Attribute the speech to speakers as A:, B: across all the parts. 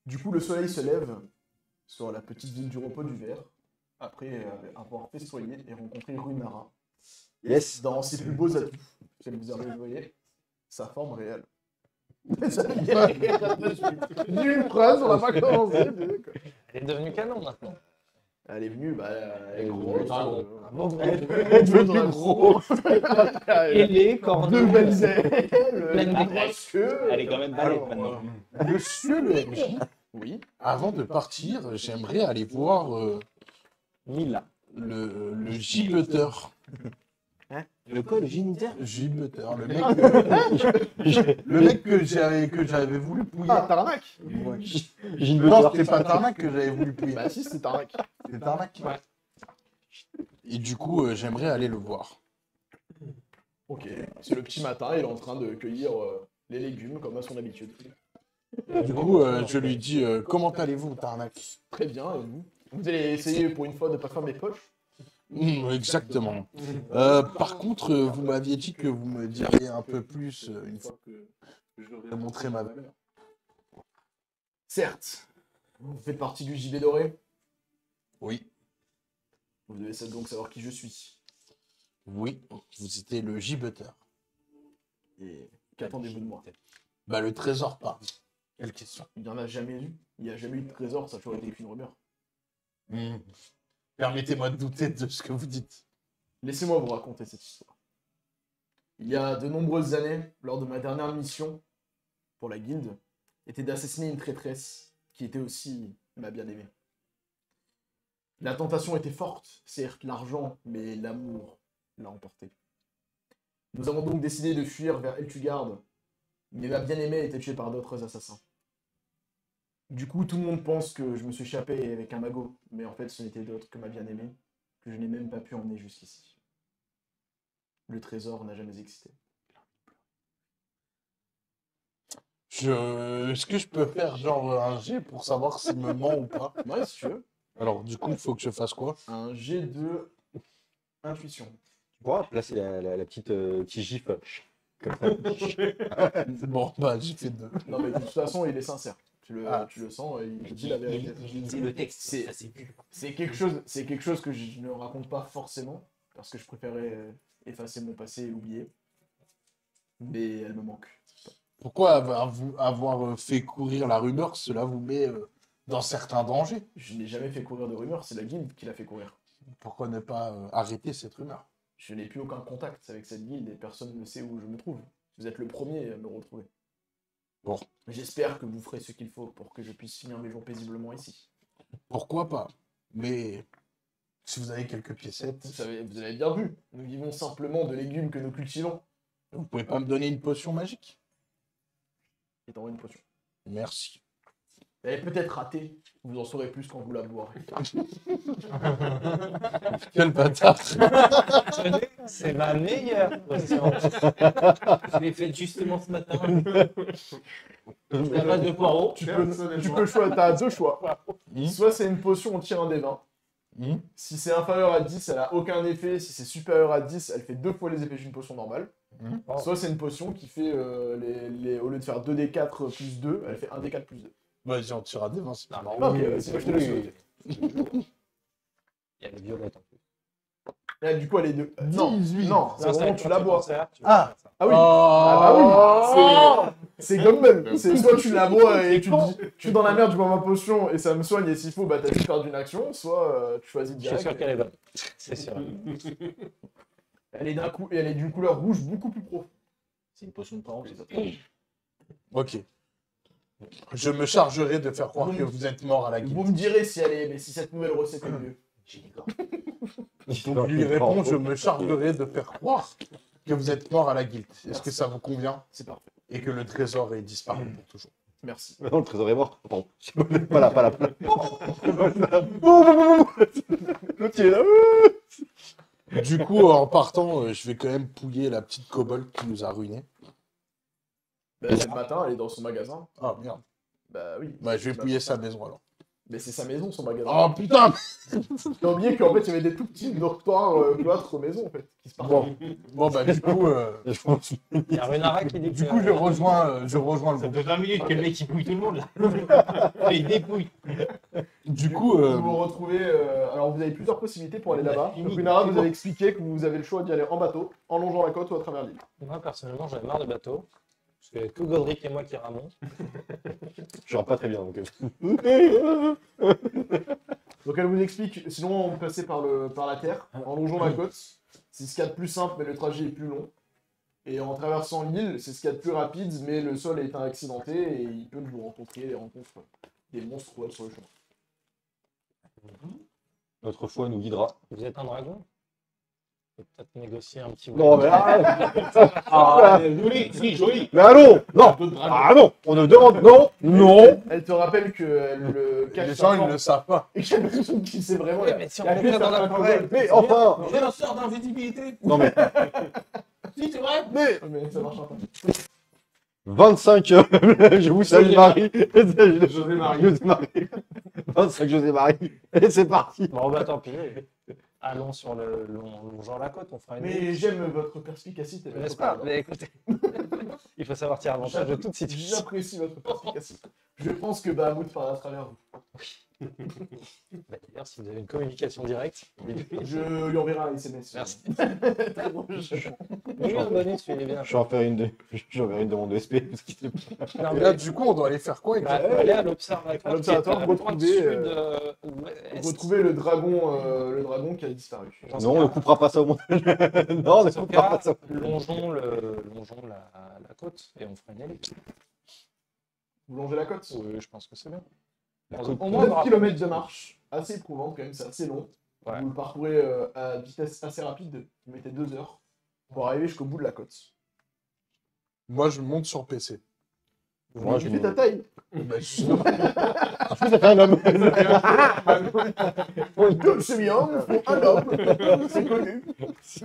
A: Du coup, le soleil se lève sur la petite ville du repos du Ver, après avoir festoyé et rencontré Runara.
B: Yes.
A: Dans ses plus beaux atouts, comme vous avez voyez, sa forme réelle. D'une phrase, on l'a pas commencé.
C: Elle est devenue canon maintenant.
A: Elle est venue, bah, elle est grosse.
C: Un beau gros.
A: Elle est devenue gros.
C: Ailé, cornu.
A: Deux belles ailes,
C: Pleine
A: une
C: de
A: grosse queue.
B: Elle est quand même balèze
D: Alors,
B: maintenant.
D: monsieur le MJ,
A: Oui.
D: avant de partir, j'aimerais aller voir
B: Mila.
D: le gibeteur.
B: Le quoi, le géniteur?
D: Gibeteur, le mec que j'avais voulu pouiller.
A: Ah, Tarnac.
D: Non, c'était pas Tarnac que j'avais voulu pouiller.
A: Bah si, c'est Tarnac.
D: C'était Tarnac.
C: Ouais.
D: Et du coup, j'aimerais aller le voir.
A: Ok. C'est le petit matin, il est en train de cueillir les légumes comme à son habitude.
D: Du coup, je lui dis comment allez-vous, Tarnac?
A: Très bien, et vous? Vous allez essayer pour une fois de pas faire mes poches?
D: Exactement. Par contre, vous m'aviez dit que vous me diriez un peu plus une fois que j'aurais montré ma valeur.
A: Certes. Vous faites partie du JB doré.
D: Oui,
A: Vous devez donc savoir qui je suis.
D: oui, vous étiez le gibeteur.
A: Et qu'attendez-vous de moi?
D: Bah, le trésor pas. Quelle question.
A: Il n'y en a jamais eu. Il n'y a jamais eu de trésor, ça a toujours été qu'une rumeur.
D: Permettez-moi de douter de ce que vous dites.
A: Laissez-moi vous raconter cette histoire. Il y a de nombreuses années, lors de ma dernière mission pour la guilde, était d'assassiner une traîtresse qui était aussi ma bien-aimée. La tentation était forte, certes l'argent, mais l'amour l'a emporté. Nous avons donc décidé de fuir vers Eltugard, mais ma bien-aimée était tuée par d'autres assassins. Du coup, tout le monde pense que je me suis échappé avec un magot, mais en fait, ce n'était d'autre que ma bien-aimée, que je n'ai même pas pu emmener jusqu'ici. Le trésor n'a jamais existé.
D: Est-ce que je peux faire genre un jet pour savoir s'il me ment ou pas?
A: Ouais, si tu veux.
D: Alors, du coup, il faut que je fasse quoi?
A: Un jet de intuition.
B: Tu pourras placer la petite petit gif. Comme ça.
D: Bon, bah, j'ai fait 2.
A: Non, mais de toute façon, il est sincère.
D: Ah.
A: Tu le sens, il dit la vérité.
B: Il lisait le texte.
A: C'est-
B: Ça, c'est vu.
A: C'est quelque chose que je ne raconte pas forcément, parce que je préférais effacer mon passé et l'oublier. Mais elle me manque.
D: Pourquoi avoir fait courir la rumeur, cela vous met dans certains dangers?
A: Je n'ai jamais fait courir de rumeurs, c'est la guilde qui l'a fait courir.
D: Pourquoi ne pas arrêter cette rumeur?
A: Je n'ai plus aucun contact avec cette guilde et personne ne sait où je me trouve. Vous êtes le premier à me retrouver.
D: Bon.
A: J'espère que vous ferez ce qu'il faut pour que je puisse finir mes jours paisiblement ici.
D: Pourquoi pas? Mais si vous avez quelques piécettes,
A: Vous avez bien vu, nous vivons simplement de légumes que nous cultivons.
D: vous pouvez pas me donner une potion magique?
A: Et t'envoie une potion.
D: Merci.
A: Elle est peut-être ratée, vous en saurez plus quand vous la boirez.
D: Quel bâtard!
C: C'est ma meilleure potion. Je l'ai faite justement ce matin. La base de poireaux.
A: Tu peux choisir, t'as deux choix.
D: Hmm.
A: Soit c'est une potion, on tire un des 20.
D: Hmm.
A: Si c'est inférieur à 10, elle a aucun effet. Si c'est supérieur à 10, elle fait 2 fois les effets d'une potion normale.
D: Hmm.
A: Soit c'est une potion qui fait, au lieu de faire 2d4 plus 2, elle fait 1d4 plus 2.
D: Vas-y, on tirera des 20, c'est pas grave.
A: Ok, vas-y, moi je te laisse choisir.
C: Il y a les violettes en plus.
A: Là, du coup, elle est deux. Non,
D: 18.
A: non, c'est vraiment tu la bois.
D: Ah.
A: Ah oui,
D: Oh.
A: ah bah oui, c'est Gumball. C'est soit tu la bois et tu te dis, je suis dans la merde, je bois ma potion et ça me soigne et s'il faut, bah t'as juste perdu une action, soit tu choisis
C: Je suis
A: direct.
C: sûr qu'elle est bonne. C'est sûr.
A: Elle est d'un coup et elle est d'une couleur rouge beaucoup plus profonde. C'est une potion de parents, c'est ça.
D: Ok. Je me chargerai de faire croire que vous êtes mort à la
A: Vous
D: guilde.
A: me direz si elle est, mais si cette nouvelle recette est mieux.
D: Donc, lui répond, je me chargerai de faire croire que vous êtes mort à la guilde. Est-ce que ça vous convient?
A: C'est parfait.
D: Et que le trésor est disparu pour toujours.
A: Merci.
B: Non, le trésor est mort. Pardon. Pas là, pas là. L'autre, il est là.
D: Du coup, en partant, je vais quand même pouiller la petite kobold qui nous a ruinés.
A: Bah, c'est le matin, elle est dans son magasin.
D: Ah merde.
A: Bah oui.
D: Bah, je vais pouiller sa maison alors.
A: Mais c'est sa maison, son magasin.
D: Oh putain.
A: T'as oublié qu'en fait, il y avait des tout petits dortoirs cloîtres maison, en fait, qui se partageaient.
D: Bon bah du coup,
C: Il y a Runara qui dit
D: du coup je rejoins le
C: Ça
D: groupe.
C: fait 20 minutes que le mec il pouille tout le monde là. Il dépouille.
D: Du coup,
A: Vous vous retrouvez. Alors, vous avez plusieurs possibilités pour aller là-bas.
C: fini.
A: Runara vous avez expliqué que vous avez le choix d'y aller en bateau, en longeant la côte ou à travers l'île.
C: Moi personnellement j'en ai marre de bateaux. Parce qu'il n'y a que Godric et moi qui ramons.
B: Je rentre pas très bien. Donc...
A: Donc, elle vous explique. Sinon, on passait par la terre, en longeant la côte. C'est ce qu'il y a de plus simple, mais le trajet est plus long. Et en traversant l'île, c'est ce qu'il y a de plus rapide, mais le sol est accidenté et il peut vous rencontrer des monstres sur le chemin.
B: Notre foi nous guidera.
C: Vous êtes un dragon? On peut peut-être négocier un petit
B: Non, mais
C: joli, si, joli.
B: mais allons. Non. Ah non. On ne demande. Non. Non.
A: Elle te rappelle que le cache
D: les gens ils ne le savent pas.
A: et qu'il y a personne qui sait vraiment.
C: Ouais, mais si on
A: Il y a
C: rentrait
A: que
C: dans la
A: certains
C: forêt.
A: kobolds.
B: Mais enfin.
C: J'ai un sort d'invisibilité.
B: Non mais
C: Si, c'est vrai.
A: Mais ça marchera pas.
B: 25. Je vous salue Marie.
D: José Marie.
B: José Marie. 25 José Marie. Et c'est parti.
C: Bon, bah tant pis. Allons sur le longeant la côte, on fera une.
A: Mais j'aime votre perspicacité. votre
C: N'est-ce pas?
A: copain.
C: Mais écoutez, il faut savoir tirer avantage de toute situation.
A: J'apprécie votre perspicacité. Je pense que Bahamut parle à travers vous.
C: Bah, D'ailleurs, si vous avez une communication directe,
A: Je lui enverrai un SMS.
C: Merci.
A: Très bon jeu.
C: oui, un bonus, tu es bien.
B: Je vais en faire une demande de SP. Parce qu'il te plaît.
C: Non,
D: Et
C: mais-
D: là du coup on doit aller faire quoi
C: Bah,
D: exactement?
C: aller à l'observatoire.
A: À l'observatoire,
C: qui est à la pointe
A: retrouver,
C: sud-ouest.
A: Retrouver le dragon qui a disparu.
C: Dans ce
B: Non, on
C: cas,
B: ne coupera pas ça au montage. Non, on ne
C: dans ce
B: coupera
C: cas,
B: pas ça.
C: longeons la côte et on fera une ellipse.
A: Vous longez la côte.
C: Oui, je pense que c'est bien.
A: Au moins 9 km de marche, assez éprouvante quand même, c'est assez long.
C: Ouais.
A: Vous le parcourez à vitesse assez rapide, vous mettez 2 heures pour arriver jusqu'au bout de la côte.
D: Moi je monte sur PC.
B: Moi,
A: Tu fais ta taille.
D: Bah,
B: Ça fait un homme.
A: C'est bien, il faut un homme, c'est connu.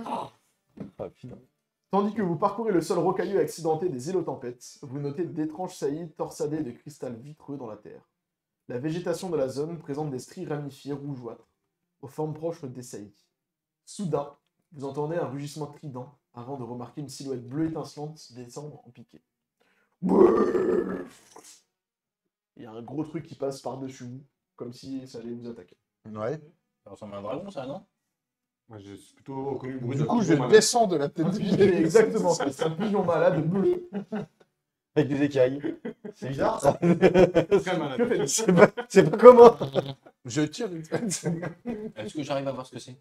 B: Ah, putain.
A: Tandis que vous parcourez le sol rocailleux et accidenté des îles aux tempêtes, vous notez d'étranges saillies torsadées de cristal vitreux dans la terre. La végétation de la zone présente des stries ramifiées rougeâtres, aux formes proches des saillies. Soudain, vous entendez un rugissement trident avant de remarquer une silhouette bleue étincelante descendre en piqué. Il y a un gros truc qui passe par-dessus vous, comme si ça allait vous attaquer.
D: ouais.
C: Ça ressemble à un dragon, ça, non?
E: Moi, j'ai plutôt reconnu le bruit
D: Du
E: d'un
D: coup je
E: pigeon malade.
D: descends de la tête du
A: C'est exactement ça, c'est un pigeon malade bleu.
B: Avec des écailles. C'est bizarre ça.
E: Très malade.
A: Que faites-vous?
B: C'est pas commun.
D: Je tire une tête.
C: Est-ce que j'arrive à voir ce que c'est?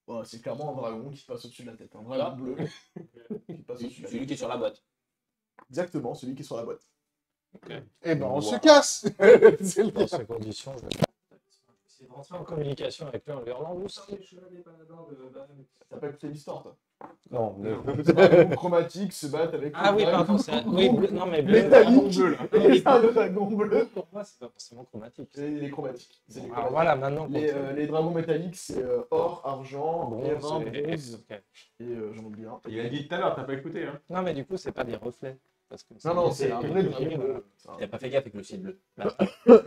A: Ouais, c'est clairement un dragon qui passe au-dessus de la tête. Un dragon bleu qui passe au-dessus de la tête.
C: Celui qui est sur la boîte.
A: Exactement, celui qui est sur la boîte.
D: Eh ben on se casse. C'est le
C: Dans ces conditions, je vais essayer de rentrer en communication avec lui en lui hurlant. Où sont les chevaux des paladins de Bahamut?
A: T'as pas écouté l'histoire, toi.
B: Non,
A: Les dragons chromatiques se battent avec
C: Ah
A: le
C: oui,
A: dragon
C: pardon, c'est oui, bleu- non mais bleu.
A: métallique.
E: bleu, là.
A: C'est un dragon bleu.
C: Pour moi, c'est pas forcément chromatique.
A: C'est les chromatiques. C'est les
C: Alors
A: chromatiques.
C: voilà, maintenant.
A: Les dragons métalliques, c'est or, argent, airain,
C: et-
A: bronze.
C: ok.
A: Et j'en oublie un.
E: Il a dit tout à l'heure, t'as pas écouté, hein.
C: Non, mais du coup, c'est pas des reflets. Parce que
A: Non, c'est un vrai
C: des-
A: dragon bleu. C'est un-
C: T'as pas fait gaffe avec le ciel bleu.
E: En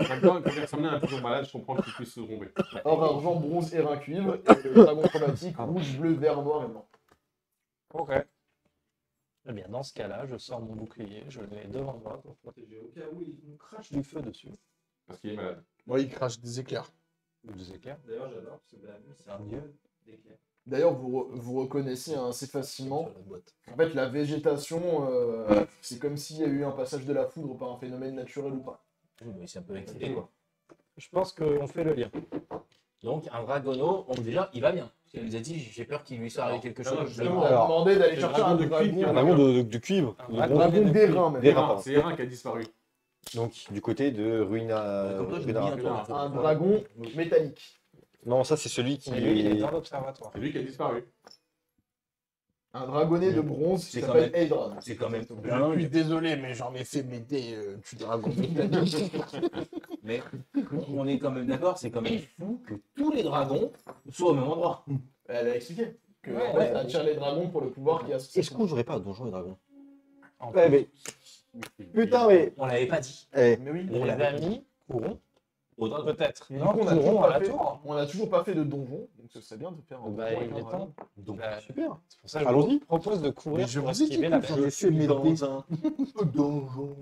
E: même temps, quand il ressemblait à un pigeon malade, je comprends qu'il puisse se tromper.
A: Or, argent, bronze, airain, cuivre. Et le dragon chromatique, rouge, bleu, vert, noir et blanc.
C: Ok. Eh bien, dans ce cas-là, je sors mon bouclier, je le mets devant moi pour protéger au cas où il nous crache du feu dessus.
E: Parce qu'il est malade.
D: Ouais, il crache des éclairs.
C: Ou des éclairs. D'ailleurs, j'adore, parce que c'est un dieu d'éclairs.
A: D'ailleurs, vous reconnaissez assez facilement.
C: Sur la boîte.
A: En fait, la végétation, c'est comme s'il y a eu un passage de la foudre par un phénomène naturel ou pas.
F: C'est un peu excité, quoi.
C: Je pense qu'on fait le lien.
F: Donc, un dragono, déjà, il va bien. Parce qu'elle nous a dit, j'ai peur qu'il lui soit arrivé quelque
E: non,
F: chose.
E: justement,
A: On a
B: Alors,
A: demandé d'aller
E: le
A: chercher un
E: dragon de
A: dragon.
E: cuivre,
B: Un dragon de cuivre.
C: Un
B: de
C: dragon
B: bronze.
A: dragon d'airain, même.
B: Des reins,
E: C'est Erin qui a disparu.
B: Donc, du côté de Ruina.
F: Comme toi, je me dis
B: Ruina.
F: un truc, en fait.
A: Un dragon métallique.
B: Non, ça, c'est celui qui
C: Mais lui, il est
B: est.
C: dans l'observatoire.
E: C'est lui qui a disparu.
A: Un dragonnet de bronze qui
F: C'est quand
A: s'appelle
F: même-
A: Eldran.
F: C'est quand même
D: Je suis désolé, mais j'en ai fait m'aider du dragon métallique.
F: Mais on est quand même d'accord, c'est quand même fou que tous les dragons soient au même endroit.
A: Elle a expliqué que
C: Ouais,
A: en fait,
C: ouais.
A: elle attire les dragons pour le pouvoir qu'il y a.
B: Est-ce qu'on jouerait pas à Donjons et Dragons
C: En
B: Ouais, mais. Putain, mais.
F: On l'avait pas dit.
B: Eh,
A: Mais oui.
C: Les amis courront
F: Au dragon.
C: Peut-être.
A: Et du
C: Non,
A: coup,
C: courons à la tour.
A: on a toujours pas fait de donjon, donc ce serait bien de faire un
C: Bah,
A: donjon
C: il
A: avec
C: est
A: un
C: temps.
A: dragon.
F: Donc,
C: Bah,
B: Super.
C: c'est pour ça que je
B: Allons-y.
C: vous propose de courir
D: Mais je
C: pour
D: vous ai dit
C: esquiver la
D: que
C: bête.
D: je suis méditer
F: dans un
D: donjon.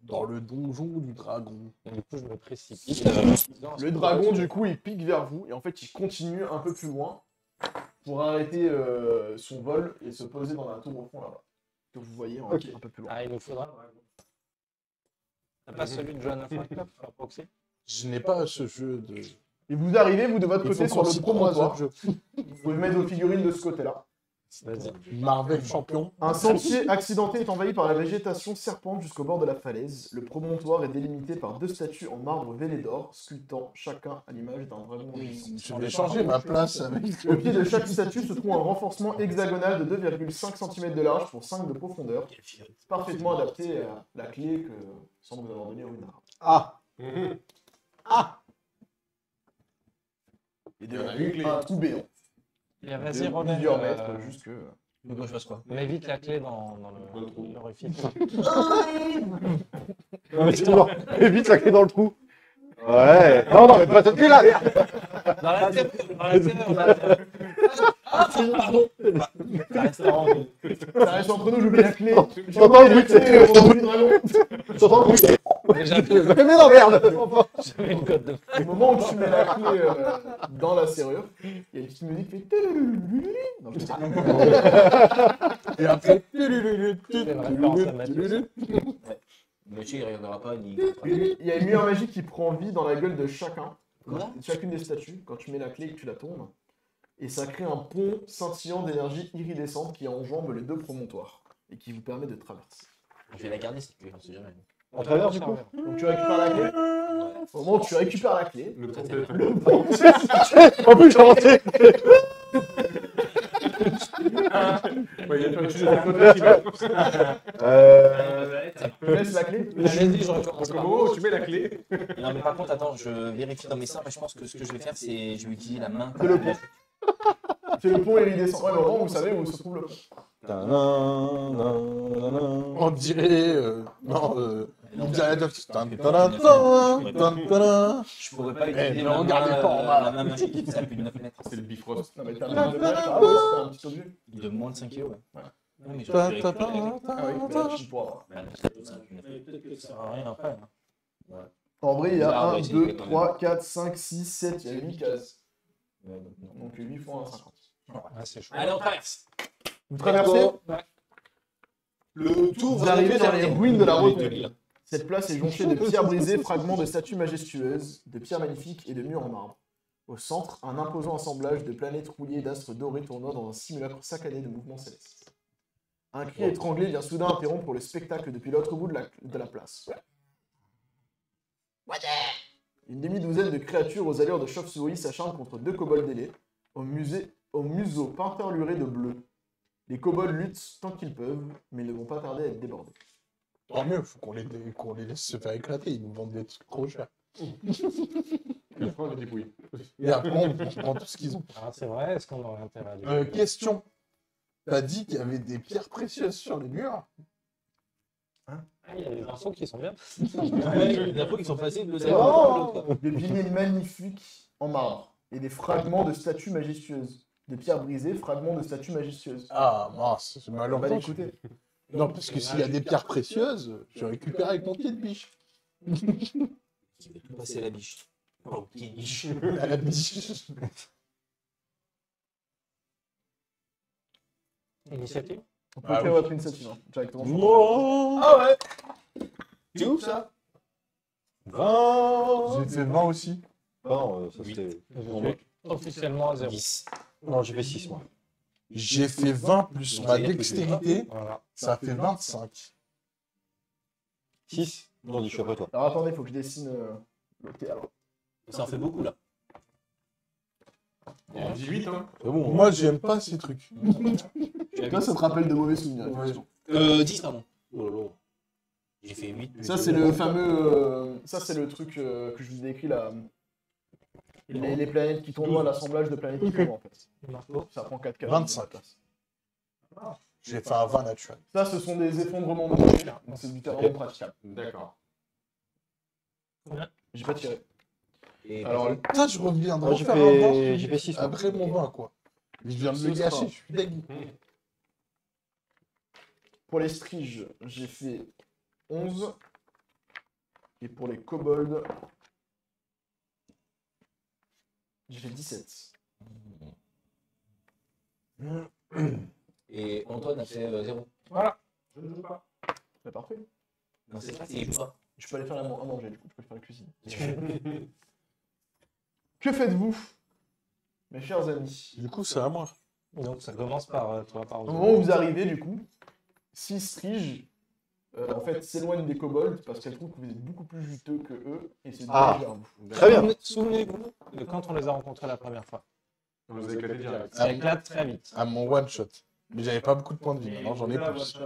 D: Dans le donjon du dragon.
C: Et du coup, je me précipite.
A: Le dragon, du coup, il pique vers vous et en fait, il continue un peu plus loin pour arrêter son vol et se poser dans la tour au fond là-bas. Que vous voyez un peu plus loin.
C: Ah, il nous faudra. T'as pas celui de Johanna Farclub, par proxy?
D: Je n'ai pas ce jeu de.
A: Et vous arrivez, vous, de votre
D: Il
A: côté,
D: faut
A: sur
D: qu'on
A: le
D: s'y prenne,
A: promontoire.
D: ce jeu.
A: Vous pouvez mettre vos figurines de ce côté-là.
C: Vas-y.
D: Marvel champion.
A: Un sentier accidenté est envahi par la végétation serpente jusqu'au bord de la falaise. Le promontoire est délimité par 2 statues en marbre vêlées d'or, sculptant chacun à l'image d'un dragon.
D: Je vais changer ma place avec.
A: Au pied de chaque statue se trouve un renforcement hexagonal de 2,5 cm de large pour 5 de profondeur, parfaitement adapté à la clé que semble vous avoir donnée Runar.
B: Ah.
A: Et derrière, un trou béant.
C: Et vas-y,
A: de
C: remets.
A: plusieurs mètres jusque...
F: faut que je fasse quoi?
C: Mets vite la clé dans l'orifice.
B: Non, mais c'est bon. Évite la clé dans le trou. Ouais. Non, non, mais pas cette clé là.
C: Dans l'intérieur, on a. Ah, pardon. Ça reste en haut.
A: Ça reste entre nous, j'oublie la clé.
B: J'entends le bruit.
A: J'oublie le dragon.
B: J'entends le bruit.
C: Déjà,
B: Mais non, merde.
C: j'avais une cote de.
A: Au moment où tu mets la clé dans la serrure, il y a une petite musique qui fait... Non, je sais pas.
D: Et après.
C: C'est une référence à Mathieu.
F: Monsieur, il regardera pas ni.
A: Il y a une lumière magique qui prend vie dans la gueule de chacun.
F: Quoi?
A: Chacune des statues, quand tu mets la clé et que tu la tournes. Et ça crée un pont scintillant d'énergie iridescente qui enjambe les 2 promontoires. Et qui vous permet de traverser.
F: Je vais la garder cette clé, on sait jamais.
B: On traverse du coup.
A: Donc tu récupères la clé. Au moment où tu récupères la clé,
E: Le
F: Ça,
E: temps
F: c'est
E: téléphone.
B: En plus, j'ai inventé.
E: Ouais, il y a plein de choses à côté qui va.
A: tu laisses la clé.
C: Allez-y, je recommence.
E: Donc, au moment où tu mets la clé,
F: Non, mais par contre, attends, je vérifie dans mes sorts, mais je pense que ce que je vais faire, c'est je vais utiliser la main.
A: C'est le pont. C'est le pont iridescent. Ouais, mais au moment où vous savez où se trouve le pont.
D: On dirait. Non, on dirait.
F: Je pourrais pas
D: Eh,
F: utiliser
D: ne
F: la
D: regardez
F: main,
D: pas en bas.
F: la main magique, ça fait 9 mètres.
E: c'est le Bifrost.
A: Non, mais t'as un petit objet.
F: De moins de 5 kg, ouais. Non, mais je
D: Ta,
F: vais
D: ta,
F: récupérer la clé.
A: Ah oui, mais là, tu pourras avoir.
F: Bah, c'est un peu-
C: Peut-être que ça sert à rien après. hein.
A: En vrai, il y a
F: Ah,
A: 1,
F: ouais, c'est
A: 2,
F: quand même.
A: 3, 4, 5, 6, 7, il y a 8 cases.
F: Ouais, donc, non.
A: Donc 8 fois 1,50.
C: Ah, c'est chaud.
F: Allez, on traverse.
A: Vous traversez,
F: Le tour
A: vous arrivez dans les ruines de la rotonde. Cette place est jonchée de pierres brisées, fragments de statues majestueuses, de pierres magnifiques et de murs en marbre. Au centre, un imposant assemblage de planètes rouillées d'astres dorés tournant dans un simulacre saccadé de mouvements célestes. Un cri étranglé vient soudain interrompre le spectacle depuis l'autre bout de la place. Une demi-douzaine de créatures aux allures de chauve-souris s'acharnent contre 2 kobolds ailés, au museau peinturluré de bleu. Les kobolds luttent tant qu'ils peuvent, mais ils ne vont pas tarder à être débordés.
D: Tant mieux, faut qu'on les laisse se faire éclater. Ils nous vendent des trucs trop chers.
E: Je prends les dépouilles.
D: Et après, on prend tout ce qu'ils ont.
C: Ah, c'est vrai, est-ce qu'on aurait intérêt à lui
D: Question. T'as dit qu'il y avait des pierres précieuses sur les murs?
C: Ah, il y a des infos qui sont bien.
F: Les infos qui sont faciles de le
A: C'est
F: savoir.
A: vraiment des piliers magnifiques en marbre et des fragments de statues majestueuses. Des pierres brisées, fragments de statues majestueuses.
D: Ah, mince, c'est mal
A: Bah
D: entendu.
A: écoutez,
D: Non, parce que s'il y a des pierres précieuses, je récupère avec mon pied de biche.
F: Qui veut tout passer à la biche. Oh, petite biche.
D: À la biche.
C: Initiative.
A: on peut
D: Ah
A: créer
D: oui.
A: votre initiative hein, directement.
F: Ah ouais. C'est où ça?
B: 20.
D: J'ai fait 20 aussi.
B: Non, ça
F: Oui.
B: c'était.
C: Je suis officiellement à 0.
F: 10.
B: Non, j'ai fait 6 moi.
D: J'ai fait 20 plus ma dextérité,
C: Voilà.
D: ça fait 25.
B: 6. Non, je suis après toi.
A: Alors attendez, il faut que je dessine le thé. Alors,
F: Ça en fait beaucoup là.
E: 18, hein.
B: C'est bon.
D: Moi, j'aime pas ces trucs.
A: toi, ça te rappelle de mauvais souvenirs. effectivement.
F: 10, pardon.
B: Oh là là.
F: J'ai fait 8 plus.
A: Ça, c'est le fameux. Ça, c'est le truc que je vous ai écrit là. Les planètes qui tournent, l'assemblage de planètes qui tournent en fait.
C: Marco.
A: Ça prend 4 cases.
D: 25. J'ai fait un 20 naturel.
A: Ça, ce sont des effondrements de planètes. Donc c'est du terrain praticable.
E: D'accord.
A: J'ai pas tiré.
F: Et
A: Alors,
D: Putain, je reviendrai
B: Moi, j'ai
D: faire un vin
B: fait 6.
D: après mon vin, quoi. Je viens de le
A: Ce sera.
D: gâcher, je suis dégoûté.
A: pour les striges, j'ai fait 11. Et pour les kobolds, j'ai fait 17.
F: Et Antoine a fait 0.
E: Je ne joue pas.
A: Bah, parfait.
F: Non, c'est ça, il joue pas.
A: Je peux aller faire à manger, du coup, je peux faire la cuisine. Que faites-vous, mes chers amis?
D: Du coup, c'est à moi.
C: Donc ça commence par toi, par
A: Au moment où vous arrivez, du coup, 6 striges, en fait, s'éloignent des kobolds parce qu'elles trouvent que vous êtes beaucoup plus juteux que eux et se dirigent
B: Ah.
A: vers vous.
B: Très bien.
C: Souvenez-vous de quand on les a rencontrés la première fois.
E: On vous a éclaté direct.
C: Ça éclate très vite.
D: À mon one shot. Mais j'avais pas beaucoup de points de vie, maintenant j'en ai plus.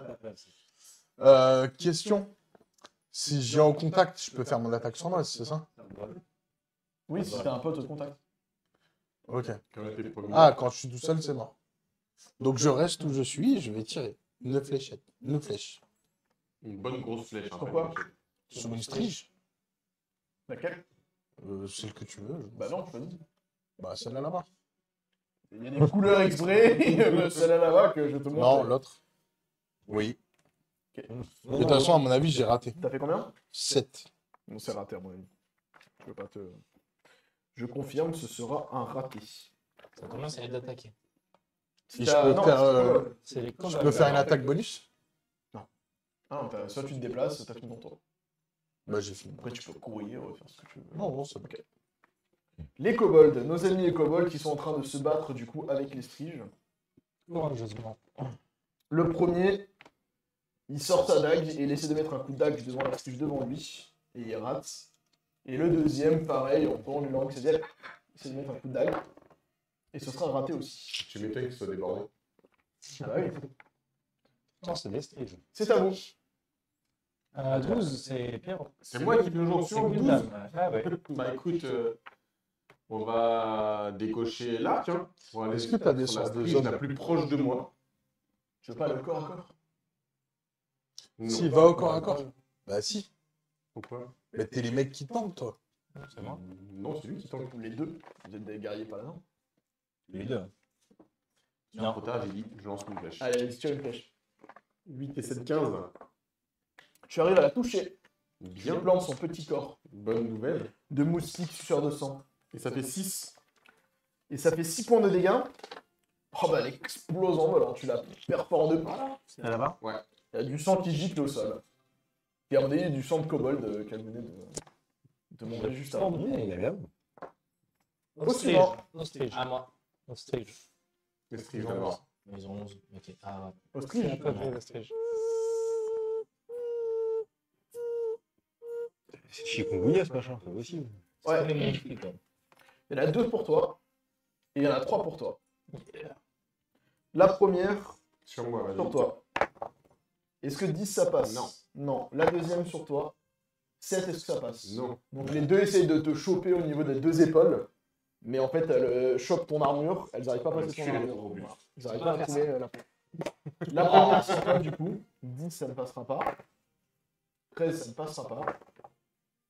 D: Question. Si j'ai en contact, je peux faire mon attaque sournoise, c'est ça?
A: Oui, si t'as un pote au contact.
D: Ok.
E: Quand on était premier.
D: Ah, quand je suis tout seul, c'est mort. Donc je reste où je suis et je vais tirer. Une fléchette. Une flèche.
E: Une bonne grosse flèche. hein,
A: Pourquoi
E: pas une flèche.
D: Sur une strige.
A: Laquelle?
D: Celle que tu veux.
A: Bah non, choisis.
D: Bah celle-là là-bas.
A: Il y a des couleurs exprès, celle-là là-bas que je te montre.
D: Non, l'autre. Oui. De toute façon, à mon avis, j'ai raté.
A: T'as fait combien?
D: 7.
A: Non, c'est raté à mon avis. Je peux pas te... Je confirme, ce sera un raté.
C: Ça commence à être d'attaquer.
D: Et je peux faire,
C: C'est les
D: Je peux faire une attaque bonus?
A: Ah, non, soit tu te déplaces, t'as fini ton tour.
D: Bah j'ai fini.
A: Après, tu peux courir, faire ce que tu veux.
D: Non, non, c'est bon.
A: Ok. Les kobolds, nos amis les kobolds qui sont en train de se battre du coup avec les striges.
C: Courageusement.
A: Le premier, il sort sa dague et il essaie de mettre un coup de dague devant la strige devant lui. Et il rate. Et le deuxième, pareil, on prend une langue, c'est elle. Il essaie de mettre un coup de dague. Et ce sera raté aussi.
E: Tu m'étonnes qu'il soit débordé.
A: Ah bah oui.
C: Non, c'est des striges.
A: C'est à vous.
C: 12, c'est Pierrot.
E: C'est moi qui le joue
C: C'est
E: sur 12.
C: Gundam. Ah ouais.
E: Bah écoute, on va décocher là, tiens. On va aller
D: Est-ce que t'as des
E: sur la
D: sortes de
E: strige
D: zones
E: la plus proche de moi.
A: Je veux pas aller au corps à corps.
E: Non.
D: Si, va au corps à corps. Bah si.
E: Pourquoi?
D: Mais t'es les mecs qui tankent, toi.
C: C'est moi.
E: Non, c'est lui qui tank.
A: Les deux. Vous êtes des guerriers pas là, non?
F: Les deux.
E: Non. Trop tard, j'ai dit, je lance une flèche.
A: Allez, tire une flèche.
E: 8 et 7, 15.
A: Tu arrives à la toucher.
E: Bien.
A: Il plante son petit corps
E: Bonne nouvelle.
A: de moustique suceur de sang.
E: Et ça fait 6.
A: Et ça fait 6 points de dégâts. Oh bah elle explose en vol, alors tu la perfores en deux.
C: C'est là-bas.
A: Il y a du sang qui gicle au sol. Et à mon avis, il y a du sang de kobold qu'elle venait de manger juste avant.
F: Il est bien.
C: Ostrige.
A: suivant.
C: Ostrige.
F: À moi.
C: Ostrige.
E: Les striges d'abord.
F: Ils ont 11. Ok. Ah,
A: Ostrige.
C: On peut jouer l'ostrige.
B: C'est chikungunya ce machin, c'est possible.
A: Ouais.
F: les monstres, quoi.
A: Il y en a 2 pour toi. Et il y en a 3 pour toi. La première,
E: Sur moi, vas-y.
A: sur toi. Est-ce que 10 ça passe?
E: Non.
A: Non. La deuxième sur toi. 7, est-ce que ça passe?
E: Non.
A: Donc les deux essayent de te choper au niveau des deux épaules. Mais en fait, elles chopent ton armure. Elles n'arrivent pas à passer ton
E: Tu les
A: armure.
E: trouves.
A: Voilà. Ils n'arrivent pas à trouver la peau. La première sur toi, du coup. 10, ça ne passera pas. 13, ça ne passera pas.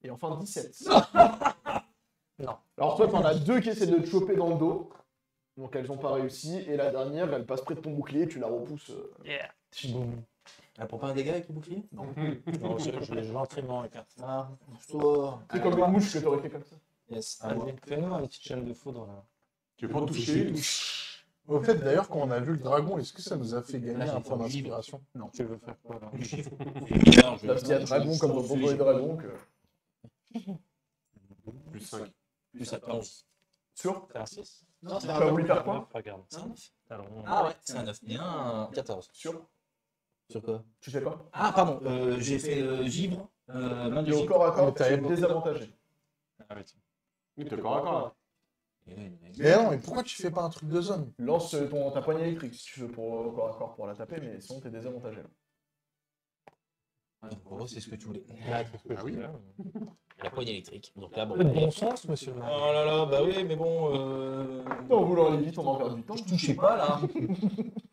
A: Et enfin 17.
C: Non.
A: Alors toi, tu en as 2 qui essaient de te choper dans le dos. Donc elles n'ont pas réussi. Et la dernière, elle passe près de ton bouclier. Tu la repousses.
C: Boum.
F: Elle prend pas un dégât avec le bouclier?
C: Non, je l'ai gentiment écarté.
F: Ah, toi.
A: C'est comme une mouche que tu aurais fait comme ça.
F: Yes, à moi.
C: Vas-y, fais-nous une petite chaîne de foudre là.
E: Tu peux pas toucher.
D: Au fait, d'ailleurs, quand on a vu le dragon, est-ce que ça nous a fait gagner
F: Là,
D: un
F: j'ai
D: point
F: fait un
D: d'inspiration?
C: Tu veux faire quoi là?
A: Parce qu'il y a dragon comme dans Donjons et Dragons.
E: Plus 5.
F: Plus à 11.
A: Sûr?
C: C'est un 6?
F: Non, c'est
A: Tu as voulu faire quoi?
C: Neuf, regarde.
F: C'est un 9.
C: Alors,
F: Ah ouais, c'est un 9. Bien, 14.
A: Sûr?
F: Sur quoi?
A: Tu fais quoi?
F: Ah, pardon, j'ai fait givre. Main de
A: Et au
F: givre.
A: corps à corps,
D: Mais t'as
A: tu es
D: évoqué-
A: désavantagé.
C: Ah, oui, tiens.
E: Mais t'es corps à corps là.
D: Mais non, mais pourquoi tu fais pas un truc de zone?
A: Lance ta poignée électrique si tu veux pour au corps à corps pour la taper, mais sinon t'es désavantagé.
F: En gros, c'est ce que tu voulais.
C: Ah, c'est ce que
E: Ah
C: je
E: oui.
C: disais.
F: La poignée électrique. Donc là, bon.
C: Un peu de bon sens, monsieur le
F: Oh
C: maire.
F: là là, bah oui, mais bon.
A: En voulant aller vite, on en perd du temps.
F: Je touchais pas là.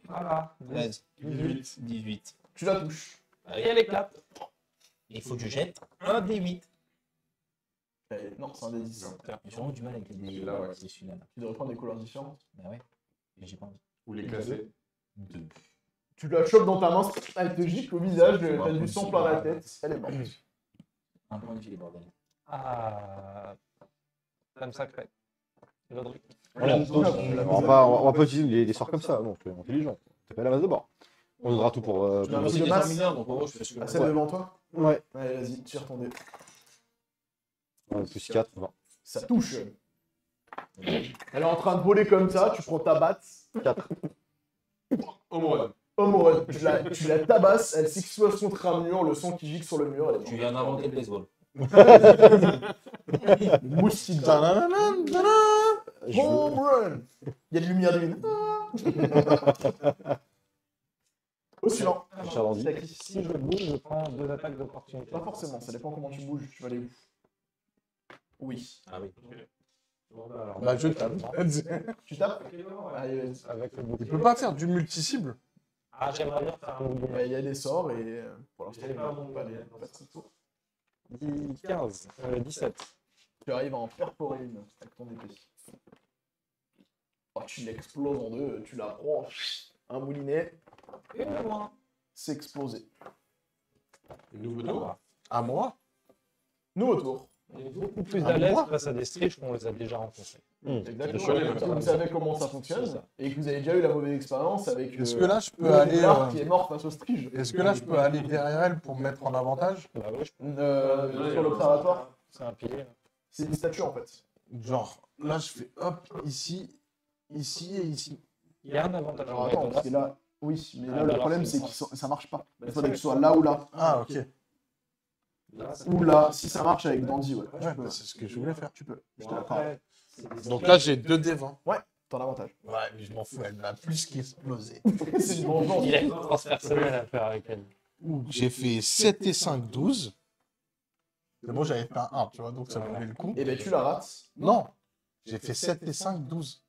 C: Voilà.
F: 13,
A: 18.
F: 18.
A: Tu la touches.
F: Et elle éclate. Il faut que je jette un D8.
A: Non, c'est un des 10.
C: J'ai vraiment du mal avec les dés.
E: Celui-là, ouais.
C: C'est celui-là.
A: Tu devrais prendre des couleurs différentes.
C: Bah ouais. Mais j'ai pas envie.
E: Ou les classer.
A: Tu la chopes dans ta main, elle te gicle au visage,
F: C'est
A: t'as du sang plein la tête, elle est morte.
C: Un point de vie, les bordels.
G: Ah. Dame sacrée. Roderick.
B: On va pas utiliser des sorts comme ça, non, c'est intelligent. C'est pas la base de bord. On donnera tout pour.
A: Tu as
C: C'est
A: de
C: des
A: masse.
C: armes mineures, donc en gros, je fais ce que
A: Ah,
C: je
A: celle
C: veux.
A: devant toi.
B: Ouais.
A: Allez, vas-y, tire ton dé.
B: Plus 4, 20.
A: Ça touche. Elle est en train de voler comme ça, tu prends ta batte.
B: 4.
E: Homerun.
A: Homme, tu la tabasses, elle s'explose contre un mur, le sang qui gicle sur le mur, elle est
C: Tu viens d'inventer le baseball.
A: moustique.
D: Tadadadam, tadam.
A: Home run. Il y a de lumière divine. Au suivant.
B: Charlandie.
G: Si je bouge, je prends 2 attaques d'opportunité.
A: Pas forcément, ça dépend comment tu bouges, tu vas aller où. Oui.
C: Ah oui.
D: Bah, je tape.
A: Tu tapes. Allez, vas-y.
G: Avec le
D: Il
G: bouclier.
D: peut pas faire du multi-cible.
G: Ah, j'aimerais bien faire un moulinet.
A: Il y a des sorts et pour l'instant,
G: J'ai
A: il
G: pas
A: n'y a
G: mon
A: pas
G: moulinet.
A: pas de tour.
G: 15. 17.
A: Tu arrives à en perforer une avec ton épée. Oh, tu l'exploses en deux, tu la prends, un moulinet,
G: Et moins.
A: c'est explosé.
E: Nouveau tour.
D: À moi.
A: Nouveau tour.
G: On est beaucoup plus à l'aise face à des striches qu'on les a déjà rencontrés.
A: Exactement. Vous savez comment ça fonctionne et que vous avez déjà eu la mauvaise expérience avec
D: Est-ce que là, je peux
A: le
D: aller.
A: Poulard qui est mort face au strige.
D: Est-ce que là, je peux aller derrière elle pour me mettre en avantage?
G: Bah ouais,
A: Sur l'observatoire,
G: c'est un pilier.
A: c'est une statue en fait.
D: Genre, là, je fais hop, ici, ici et ici.
G: Il y a un avantage.
A: Alors attends, parce que là, oui, mais là le
G: alors,
A: problème
G: c'est
A: c'est que ça marche pas. Il faudrait que tu sois là ou là.
D: Ah, ok.
G: Là, ça-
A: Ou là, si ça marche avec Dandy, ouais.
D: Ouais, bah, c'est ce que je voulais faire.
A: Tu peux. Je te
G: Bon,
A: l'accorde.
G: après, c'est des
D: Donc là, j'ai 2 D20.
A: T'en as avantage.
D: Ouais, mais je m'en fous, elle m'a plus qu'explosé.
A: C'est une vengeance.
G: Il a une transpersonnelle à faire avec elle.
D: J'ai fait 7 et 5, 12. C'est bon, j'avais fait un 1, tu vois, donc ça valait le coup.
A: Et ben tu la rates.
D: Non, j'ai fait 7 et 5, 12.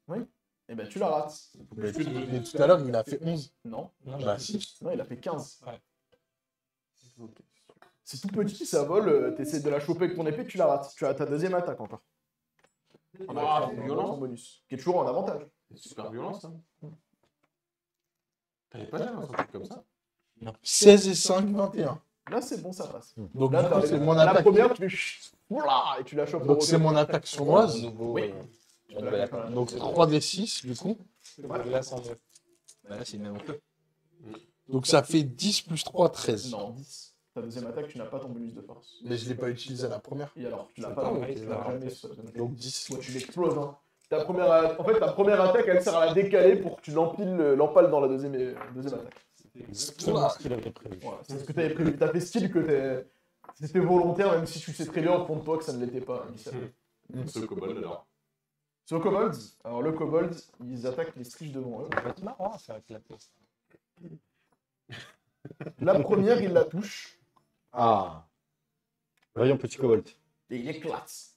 A: Et ben tu la rates.
D: Mais tout à l'heure, il a fait 11.
A: Non,
G: Non,
D: Bah, si.
A: non, il a fait 15.
G: Ouais.
A: C'est tout petit, ça vole, t'essaies de la choper avec ton épée, tu la rates. Tu as ta deuxième attaque encore.
E: Ah,
A: Avec
E: c'est
A: ton
E: violent.
A: bonus. Qui est toujours en avantage.
E: C'est super violent, ça. T'avais pas jamais un truc comme ça?
D: 16 et 5, 21.
A: Là, c'est bon, ça passe.
D: Donc,
A: Là,
D: du coup, c'est mon
A: la
D: attaque.
A: première, tu fais chut, voilà, et tu la chopes.
D: Donc, c'est mon attaque sournoise.
A: Oui.
D: Donc, 3 d 6, du coup.
G: Là, sans mieux.
C: Bah là, c'est le même peu.
D: Donc, ça fait 10 plus 3, 13.
A: Non, 10. Ta deuxième attaque, tu n'as pas ton bonus de force.
D: Mais je ne l'ai pas utilisé à la première.
A: Et alors, tu l'as
G: C'est
A: pas,
G: pas
A: donc
G: vrai,
A: tu
G: ça
A: l'as
G: va
A: jamais.
G: rater.
D: Donc, 10.
A: Toi, tu l'exploses. Hein. En fait, ta première attaque, elle sert à la décaler pour que tu l'empales dans la deuxième attaque.
G: Exactement ce qu'il avait prévu.
A: Voilà, c'est ce que tu avais prévu. T'as fait style que c'était volontaire, même si tu sais très bien au fond de toi que ça ne l'était pas.
E: Ce kobold, alors.
A: Sur le kobold, alors le kobold, ils attaquent les striches devant eux.
G: Ça va être marrant à faire éclater ça.
A: La première, il la touche
B: Ah. Voyons, petit kobold.
A: et il éclate.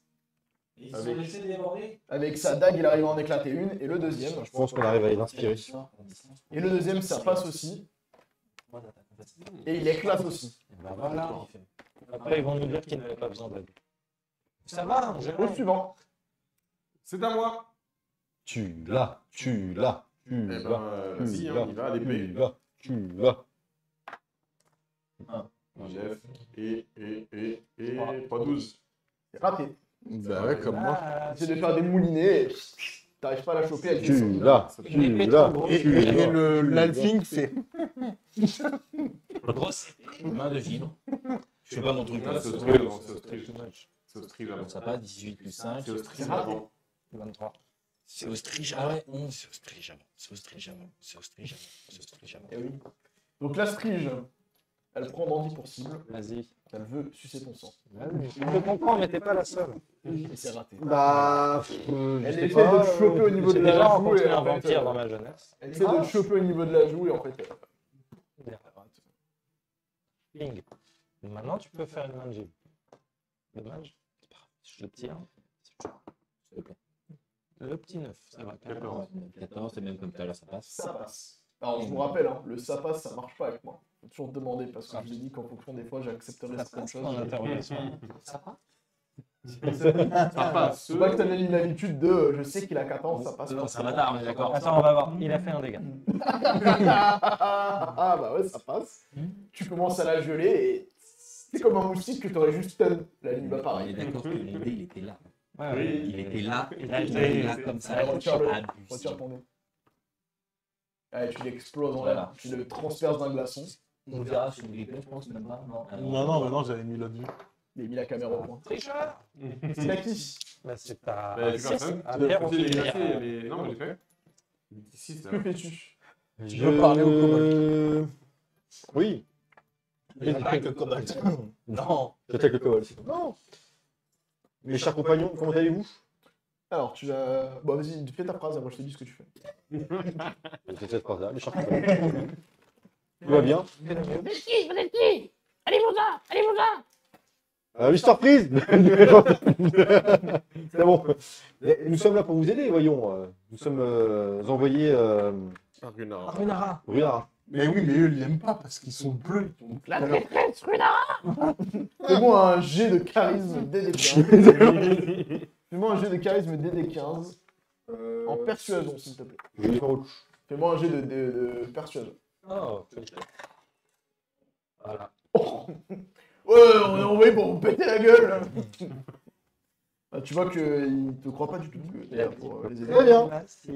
C: Ils se sont laissés déborder.
A: Avec sa dague, il arrive à en éclater une, et le deuxième.
B: Je pense qu'on arrive à l'inspirer.
A: Et le deuxième, ça passe aussi, et il éclate aussi.
C: Bah voilà.
G: Après, ils vont nous dire qu'ils n'avaient pas besoin d'aide. Ça va, j'ai
A: Au suivant.
E: C'est à moi.
B: Tu l'as, tu l'as,
E: Eh
B: tu
E: ben,
B: l'as,
E: vas-y, hein, il va à l'épée.
B: tu l'as.
E: Jeff. Et. Pas 12.
A: C'est raté.
D: Bah ouais, comme moi.
A: Essaie de faire des moulinets, et t'arrives pas à la choper avec
B: Tu
A: les
B: l'as,
G: Une épée
B: tu l'as.
G: trop grosse.
D: Et l'alfing fait.
C: Grosse main de givre. Je fais pas mon truc
E: Là,
C: là.
E: c'est au
C: C'est
E: strige, c'est au strige. C'est au strige avant.
C: Donc ça passe 18 plus 5.
E: C'est au strige
A: C'est raté.
E: avant.
G: 23.
C: C'est au strige. Ah ouais, 11. C'est au strige avant. C'est au strige avant. C'est au strige avant. C'est au strige avant.
A: Eh oui. Donc la strige, elle prend Dandy pour cible,
G: Vas-y.
A: elle veut sucer ton sang.
G: Vas-y. Je te comprends, mais t'es pas la seule.
A: Et c'est raté.
B: Bah.
A: Elle essaie de te choper au niveau de
G: J'ai
A: la
G: déjà
A: joue
G: rencontré
A: et
G: un
A: en fait,
G: vampire dans ma jeunesse.
A: elle essaie de te choper au niveau de la joue et en fait,
G: Bien. Ping. Maintenant, tu peux faire une main de givre. Dommage. C'est pas grave. Je le tire.
C: S'il te plaît.
G: Le petit 9, ça va.
E: 14.
C: 14, c'est même comme tout à l'heure, ça passe.
A: ça passe. Alors je vous rappelle, hein, le ça passe, ça marche pas avec moi. Faut toujours te demander parce que je vous ai dit qu'en fonction des fois j'accepterai certaines choses.
G: En interrogation.
C: Ça va
E: Ça passe.
A: Faut pas que t'aies une habitude de je sais qu'il a 14, ça passe pas.
F: C'est un bâtard, mais d'accord.
G: Attends, on va voir. Il a fait un dégât.
A: Ah bah ouais, ça passe. Tu commences à la geler et c'est comme un moustique que t'aurais juste stun. Là, il va
F: On est
A: pareil.
F: d'accord que mon dé, il était là.
G: Ouais, ouais.
F: Il était là.
G: Il a
F: Il
G: été-
F: était là comme ça.
A: Allez, retire-le.
F: Abusé.
A: Retire ton nez. Allez, tu l'exploses en
F: Voilà.
A: l'air. Tu le transperces d'un glaçon.
F: On verra sur les replays, je pense même pas. Non,
D: Non, mais non, j'avais mis l'autre vue.
A: Il a mis la caméra au point.
G: Tricheur.
A: C'est à qui?
G: Bah, c'est à.
E: Bah, plus personne.
G: Ah, Pierre, on
E: J'ai
G: fait
E: glacé,
G: Pierre.
E: mais non, mais j'ai fait. 6 là.
A: Que fais-tu?
D: Je veux parler au kobold.
B: Oui,
C: Avec le cobalt. Non.
B: j'attaque le kobold. Non. Mes chers compagnons, comment allez-vous?
A: Alors, tu vas. Bon, vas-y, fais ta phrase, moi je te dis ce que tu fais.
B: Je fais cette phrase-là, mes chers compagnons. Tout va bien? Oui, surprise! C'est bon. Nous sommes là pour vous aider, voyons. Nous sommes envoyés
E: Argunara.
G: Runara.
B: Runara.
D: Mais oui, mais eux, ils l'aiment pas parce qu'ils sont bleus.
A: Fais-moi un jet de charisme DD15. Fais-moi un jet de charisme DD15. En persuasion, s'il te plaît.
B: Je vais faire autre chose.
A: Fais-moi un jet de persuasion.
G: Oh, peut-être. Voilà.
A: Ouais, on est envoyé pour vous péter la gueule. Ah, tu vois qu'il te croit pas du tout que t'es là pour les aider.
B: Très bien.
G: Merci.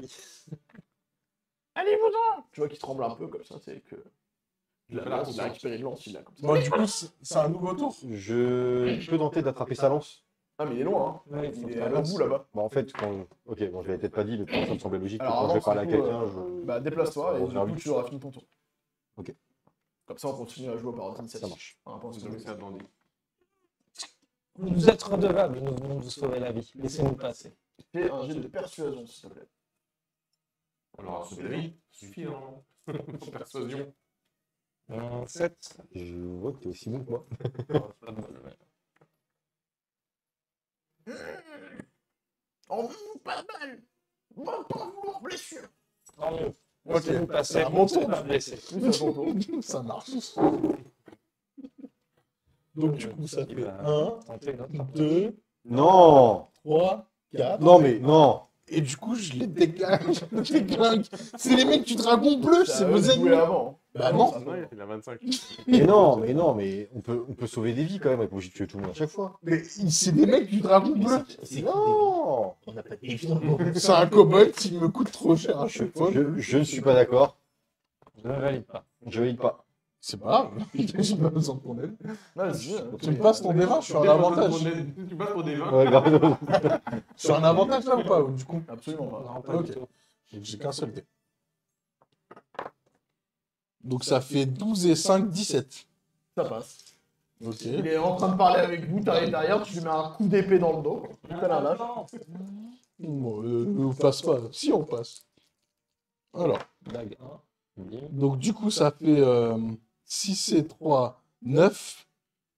A: Allez-vous-en. Tu vois qu'il tremble un peu comme ça, c'est que. Il a récupéré une lance, il a comme ça.
D: Bon, du coup, c'est un nouveau tour.
B: Je peux tenter d'attraper sa lance.
A: Ah, mais il est loin, hein.
G: Ouais,
A: Il est à l'autre bout là-bas.
B: Bon, en fait, quand... Ok, bon, je l'avais peut-être pas dit, mais pour moi, ça me semblait logique.
A: Alors,
B: Quand je vais
A: avance,
B: parler à
A: du coup,
B: quelqu'un, je...
A: Bah, déplace-toi et
B: Bon,
A: du
B: vers
A: coup,
B: lui.
A: tu auras fini ton tour.
B: Ok.
A: Comme ça, on continue à jouer par ordre d'initiative.
B: Ça marche.
A: Un point sur
E: Donc,
A: le
E: ça bandit.
G: Vous êtes redevables, nous venons de vous sauver la vie. Laissez-nous passer.
A: Fais un jet de persuasion, s'il te plaît.
E: Alors, c'est la vie. Ça suffit, non? Persuasion.
G: 7.
B: Je vois que t'es aussi bon que moi.
A: Oh, pas mal. Bon, pas lourd, blessure.
G: Tant mieux.
D: Ok.
G: Laissez-nous passer.
D: À mon tour.
G: Pas blessé.
A: Oui, c'est à ton tour.
D: Ça marche. Donc, du coup, ça
G: Il
D: fait
G: va
D: 1,
G: tenter notre
D: 2,
B: Non!
D: 3, 4.
B: Non, mais non!
D: Et du coup, je les déglingue. Je les déglingue. C'est les mecs du dragon bleu, c'est vos
A: joué
D: ennemis.
A: avant.
D: Bah non.
E: Non, il a 25.
B: Mais non, mais on peut sauver des vies quand même, on est pas obligé de tuer tout le monde à chaque fois.
D: Mais c'est des mecs du dragon bleu.
B: Non!
C: On n'a pas de
D: C'est un kobold qui me coûte trop cher à chaque fois.
B: Je ne suis pas d'accord.
G: Je ne valide pas.
B: Je valide pas.
D: C'est pas grave. J'ai pas besoin de ton aide.
A: Vas-y.
D: Tu me passes ton D20, je suis en avantage.
E: Tu passes pour des 20.
B: Ouais, grave.
D: Je suis en avantage là ou pas, du coup?
A: Absolument pas.
G: Non, pas
D: Ok.
G: du tout.
D: J'ai qu'un seul dé. Donc ça fait 12 et 5, 17.
A: Ça passe.
D: Ok.
A: Il est en train de parler avec vous, t'arrives derrière, tu lui mets un coup d'épée dans le dos. T'as la lâche.
D: Bon, on passe pas. Si, on passe. Alors,
G: Dague 1.
D: donc du coup, ça fait 6 et 3, 9.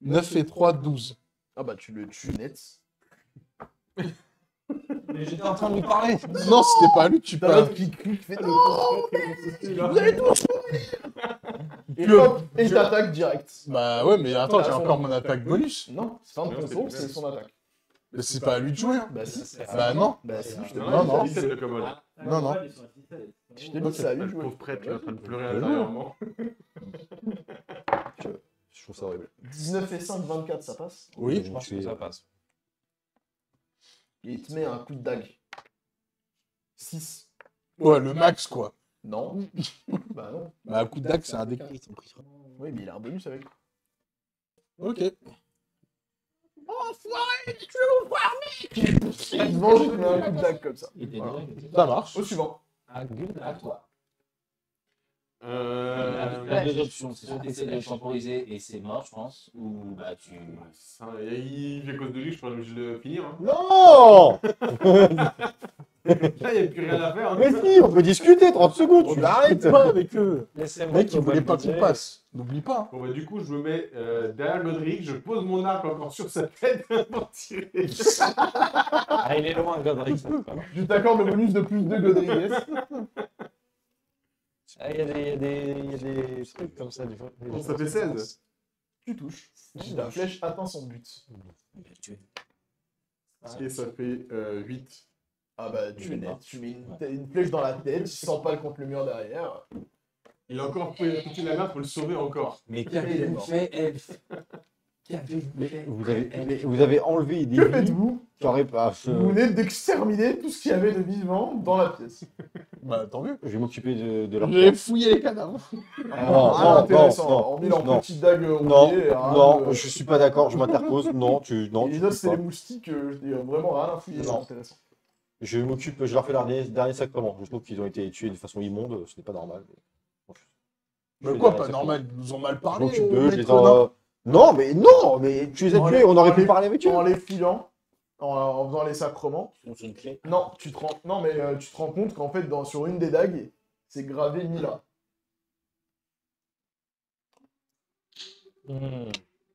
D: 9 et 3, 12.
A: Ah bah tu le tues net.
G: Mais j'étais en train de lui parler.
D: Non, c'était pas lui que tu
A: T'as
D: parles.
A: l'autre qui crie, qui fait non, vous allez tous mourir. Et hop, et il t'attaque direct.
D: Bah ouais, mais attends, j'ai encore mon attaque bonus.
A: Non, c'est pas un ton tour, c'est son attaque.
D: Mais c'est pas à lui de jouer. Hein.
A: Bah si.
D: Bah non.
A: Bah si, je te
E: Non,
D: Non,
E: non,
D: non.
E: 17 de kobold.
D: Non, non.
A: Je t'ai dit ça à lui de
E: Le
A: jouer.
E: pauvre prêtre, il est en train de pleurer intérieurement.
B: Je trouve ça horrible.
A: 19 et 5, 24, ça passe.
D: Oui.
G: Je pense que ça passe.
A: Et il te met un coup de dague. 6.
D: Ouais, le max, quoi.
A: Non. Bah non.
D: Bah, un coup de dague, c'est un décart.
A: Oui, mais il a un bonus avec.
D: Ok.
A: Il te venge, il te met un coup de dague comme ça.
F: Il était
A: Voilà.
F: déjà.
D: Ça marche.
A: Au suivant.
G: Ah, good.
F: À toi.
E: Euh...
F: La deux options, c'est soit tu essaies de le temporiser et c'est mort, je pense, ou bah tu.
E: Ça, il à cause de lui, je pourrais je le finir. Hein.
B: Non!
E: Là, il n'y a plus rien à faire. Hein.
B: Mais si, on peut discuter, 30 secondes, tu l'arrêtes!
D: Pas avec eux.
G: Laissez-moi.
D: Mec, il voulait pas qu'on passe. N'oublie pas.
E: Bon, bah, du coup, je me mets derrière Godric, je pose mon arc encore sur sa tête pour tirer.
G: Ah, il est loin, Godric. c'est pas grave.
A: Je t'accorde le bonus de plus de Godriguez.
G: Ah, il y a des trucs comme ça, du coup.
E: Bon, ça fait 16.
A: Tu touches. La flèche atteint son but.
F: Il va le tuer.
E: Et ça fait 8.
A: Ah bah, tu
G: Il est
A: mets,
G: mort.
A: tu mets une flèche dans la tête, tu sens pas contre le mur derrière.
E: Il a encore fait la merde pour le sauver encore.
F: Mais
A: Il est
F: qu'avez-vous
A: mort.
F: fait, Elf? Qu'avez-vous fait?
B: Vous avez enlevé des
A: Que
B: vies
A: faites-vous?
B: qui auraient pas.
A: Vous venez d'exterminer tout ce qu'il y avait de vivant dans la pièce.
D: Bah, tant mieux.
B: Je vais m'occuper de leur
D: J'ai fouillé les cadavres.
A: Ah, intéressant.
B: non,
A: Hormis leur
B: non.
A: petite dague
B: Non,
A: rouillée. rien
B: non,
A: de-
B: je suis pas d'accord, je m'interpose. Non, non,
A: Et
B: tu
A: les autres,
B: peux
A: c'est
B: pas.
A: les moustiques. Vraiment rien à fouiller.
B: Non.
A: C'est intéressant.
B: Je m'occupe, je leur fais leur dernier sacrement. Je trouve qu'ils ont été tués de façon immonde, ce n'est pas normal. Je
D: Mais
B: fais
D: quoi,
B: le
D: pas
B: dernier
D: normal, ils nous ont mal
B: sacrement. Je
D: parlé.
B: m'occupe d'eux, je les
D: maître nain.
B: Non, mais tu les as
A: En
B: tués,
A: les-
B: on aurait
A: en
B: pu
A: les-
B: parler avec eux.
A: En les filant, en faisant les sacrements.
F: On se une clé.
A: Non, tu te rends compte qu'en fait, sur une des dagues, c'est gravé Mila.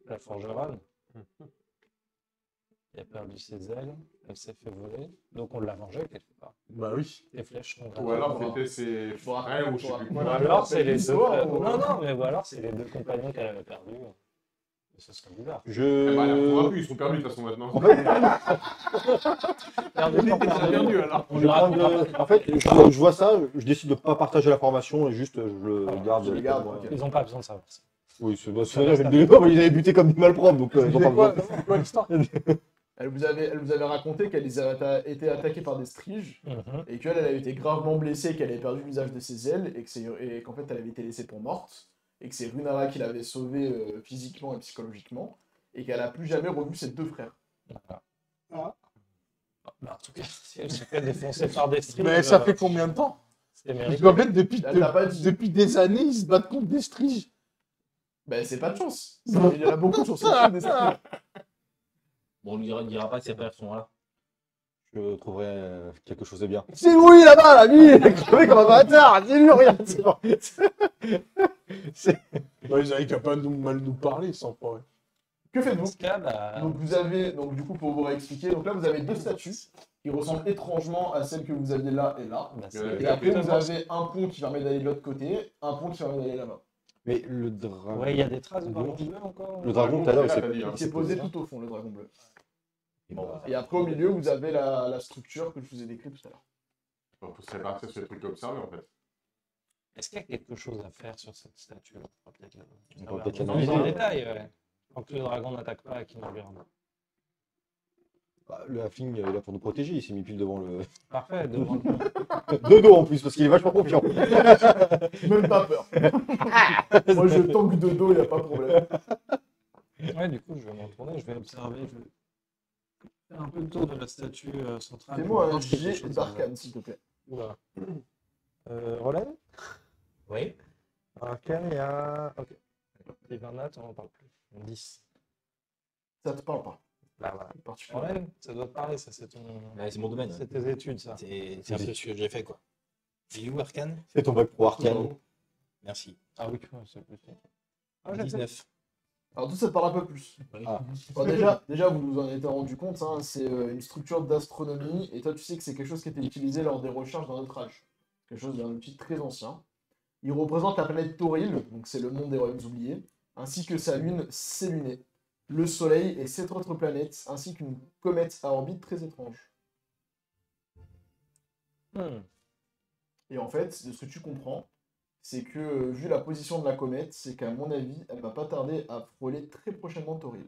G: La forgeronne. Il a perdu ses ailes, elle s'est fait voler. Donc on l'a vengée quelque part.
D: Bah oui.
G: Les flèches sont
E: Ou alors
A: Voilà.
E: c'était ses
A: Faudra-
E: frères ou je sais
A: faudra-
E: plus
G: Ou
E: quoi.
G: alors c'est les deux.
A: l'histoire, ou-
G: Non, non, mais ou alors c'est les deux compagnons qu'elle avait perdus. Ce serait bizarre.
E: Eh ben, elle la
B: Je.
E: retrouvera plus, ils sont perdus de toute façon maintenant.
B: En fait,
G: Perdu pour
E: Ils sont
G: perdu.
E: perdus alors.
B: en fait, je vois ça, je décide de pas partager l'information et juste je le garde.
A: je le garde,
B: pour moi.
A: ok.
G: Ils n'ont pas besoin de savoir ça.
B: Oui, c'est bon, je vais le délivrer, mais ils avaient buté comme des malpropres, donc ils ont pas besoin.
D: C'est quoi l'histoire?
A: Elle vous avait raconté qu'elle avait été attaquée par des striges et qu'elle avait été gravement blessée, qu'elle avait perdu l'usage de ses ailes et qu'en fait elle avait été laissée pour morte et que c'est Runara qui l'avait sauvée physiquement et psychologiquement et qu'elle a plus jamais revu ses deux frères.
G: Bah, en tout cas, si elle se fait défoncer par des striges,
D: Mais ça fait combien de temps?
G: c'est
D: Parce
G: mérité.
D: qu'en fait, depuis,
A: Elle t'a pas dit.
D: depuis des années, ils se battent contre des striges.
A: Ben c'est pas de chance. Il y en a beaucoup sur ce film des striges.
F: Bon, on ne dira pas que ses frères sont là.
B: Je trouverai quelque chose de bien. C'est oui là-bas, là, lui, il est crevé comme un bâtard, dis-lui rien.
D: Bah, ils avaient qu'à pas mal nous parler sans problème.
A: Que
G: Dans
A: faites-vous?
G: ce cas, bah,
A: Donc vous avez, donc du coup pour vous réexpliquer, donc là vous avez deux statues qui ressemblent étrangement à celles que vous aviez là et là.
G: bah,
E: Et
A: Et après vous avez un pont qui permet d'aller de l'autre côté, un pont qui permet d'aller là-bas.
B: Mais le dragon.
G: Ouais, il y a des traces de dragon bleu encore.
B: Le dragon, tout à l'heure, il
E: Là,
B: s'est
E: t'as dit, hein.
A: Il s'est posé tout au fond le dragon bleu.
F: Bon, bah,
A: Et après au milieu vous avez la structure que je vous ai décrite tout à l'heure.
E: On peut se répartir sur les trucs observés en fait.
G: Est-ce qu'il y a quelque chose à faire sur cette statue? On pourra peut-être
B: On pourra peut-être
G: dans
B: l'analyser.
G: le détail, ouais. Tant que le dragon n'attaque pas et qu'il nous regarde.
B: Bah, le halfling est là pour nous protéger, il s'est mis pile devant le.
G: Parfait, demande.
B: De dos en plus, parce qu'il est vachement confiant.
A: Même pas peur. Moi je tank de dos, y a pas de problème.
G: Ouais, du coup, je vais me retourner, je vais observer, je vais faire un peu le tour de la statue centrale.
A: Fais-moi un
G: Voir si quelque
A: jet
G: chose
A: d'arcane s'il te plaît.
G: Oula. Relève.
F: oui.
G: Arcane, il y a. Ok. Les 20 notes, on n'en parle plus. 10.
A: Ça te parle pas.
G: Bah voilà.
A: Particulièrement.
G: Relève, ça doit te parler, ça, c'est ton.
F: Ouais, c'est mon domaine.
G: C'est tes études, ça.
F: C'est un peu ce que j'ai fait, quoi. C'est où, Arcane?
B: C'est ton bac pro arcane.
F: Merci.
G: Ah oui, c'est plus. Ah, j'ai fait.
F: 19.
A: Alors tout ça te parle un peu plus.
B: Ah.
A: Bon, déjà vous vous en êtes rendu compte, hein, c'est une structure d'astronomie, et toi tu sais que c'est quelque chose qui était utilisé lors des recherches dans notre âge. Quelque chose d'un outil très ancien. Il représente la planète Tauril, donc c'est le monde des royaumes oubliés, ainsi que sa lune Séluné, le Soleil et 7 autres planètes, ainsi qu'une comète à orbite très étrange. Et en fait, de ce que tu comprends, c'est que vu la position de la comète, c'est qu'à mon avis, elle va pas tarder à frôler très prochainement Tauril.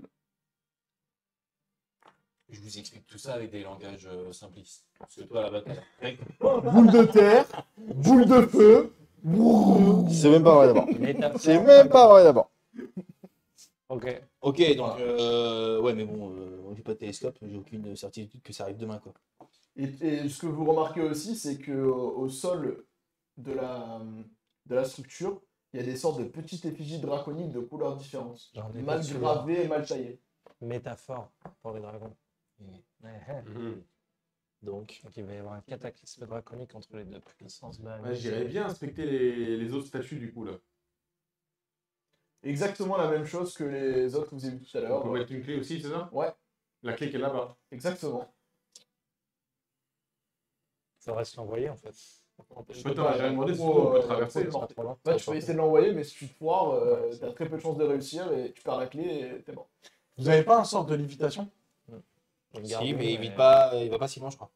F: Je vous explique tout ça avec des langages simplistes. Parce que toi, là-bas, t'as...
A: Boule de terre, boule de feu.
B: C'est même pas vrai d'abord.
G: Métaphore.
B: C'est même pas vrai d'abord.
G: Ok.
F: Ok, donc, ouais, mais bon, on n'a pas de télescope, j'ai aucune certitude que ça arrive demain, quoi.
A: Et ce que vous remarquez aussi, c'est que au sol de la structure, il y a des sortes de petites effigies draconiques de couleurs différentes,
G: J'en ai
A: mal
G: pas
A: gravées et mal taillées.
G: Métaphore pour les dragons.
F: Donc,
G: Donc il va y avoir un cataclysme draconique entre les deux puissances.
E: Ouais, j'irais bien inspecter les autres statues du coup là.
A: Exactement la même chose que les autres que vous avez vu tout à
E: On
A: l'heure.
E: peut mettre une clé aussi, c'est ça?
A: Ouais,
E: La clé qui est là-bas.
A: exactement.
G: Faudrait se l'envoyer en fait.
E: Putain, j'ai demandé si
A: Oh,
E: on peut traverser.
A: faut
G: Pas trop long.
A: Bah, tu peux essayer de l'envoyer, mais si tu te foires, t'as très peu de chances de réussir et tu perds la clé et t'es mort.
D: Vous avez pas un sort de lévitation?
C: Si, mais il va pas si loin, je crois.